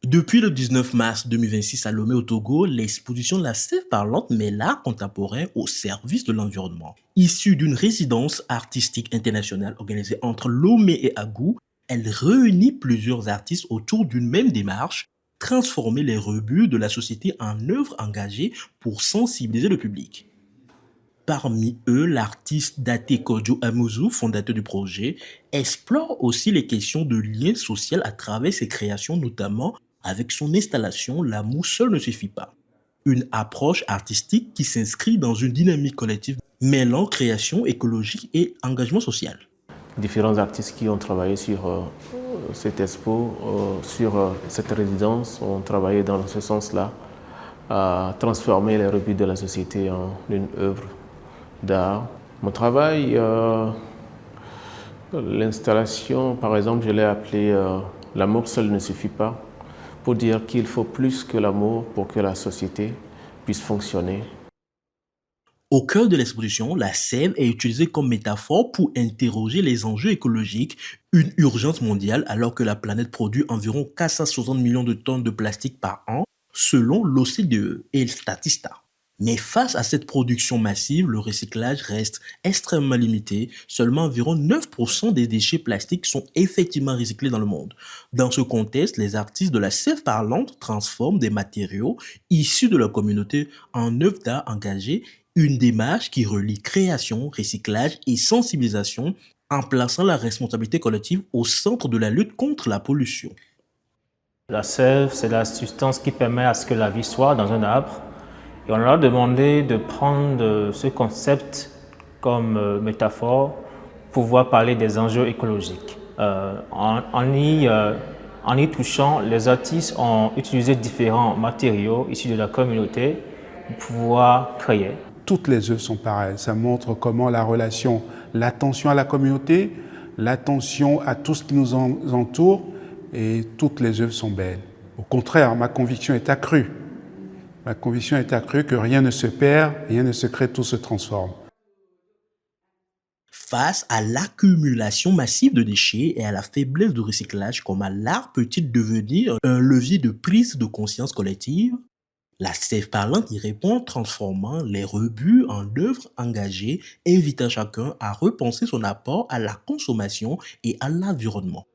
Depuis le 19 mars 2026 à Lomé au Togo, l'exposition La Sève parlante met l'art contemporain au service de l'environnement. Issue d'une résidence artistique internationale organisée entre Lomé et Agou, elle réunit plusieurs artistes autour d'une même démarche, transformer les rebuts de la société en œuvres engagées pour sensibiliser le public. Parmi eux, l'artiste Date Kodjo Amuzu, fondateur du projet, explore aussi les questions de lien social à travers ses créations, notamment avec son installation L'amour seul ne suffit pas. Une approche artistique qui s'inscrit dans une dynamique collective mêlant création écologique et engagement social. Différents artistes qui ont travaillé sur cette expo, sur cette résidence, ont travaillé dans ce sens-là, à transformer les rebuts de la société en une œuvre d'art. Mon travail, l'installation, par exemple, je l'ai appelé L'amour seul ne suffit pas, pour dire qu'il faut plus que l'amour pour que la société puisse fonctionner. Au cœur de l'exposition, la Sève est utilisée comme métaphore pour interroger les enjeux écologiques, une urgence mondiale alors que la planète produit environ 460 millions de tonnes de plastique par an, selon l'OCDE et Statista. Mais face à cette production massive, le recyclage reste extrêmement limité. Seulement environ 9% des déchets plastiques sont effectivement recyclés dans le monde. Dans ce contexte, les artistes de la Sève parlante transforment des matériaux issus de leur communauté en œuvres d'art engagées, une démarche qui relie création, recyclage et sensibilisation en plaçant la responsabilité collective au centre de la lutte contre la pollution. La sève, c'est la substance qui permet à ce que la vie soit dans un arbre. Et on leur a demandé de prendre ce concept comme métaphore pour pouvoir parler des enjeux écologiques. En y touchant, les artistes ont utilisé différents matériaux issus de la communauté pour pouvoir créer. Toutes les œuvres sont pareilles. Ça montre comment la relation, l'attention à la communauté, l'attention à tout ce qui nous entoure, et toutes les œuvres sont belles. Au contraire, ma conviction est accrue. Ma conviction est accrue que rien ne se perd, rien ne se crée, tout se transforme. Face à l'accumulation massive de déchets et à la faiblesse de recyclage, comment l'art peut-il devenir un levier de prise de conscience collective? La Sève parlante y répond en transformant les rebuts en œuvres engagées, invitant chacun à repenser son apport à la consommation et à l'environnement.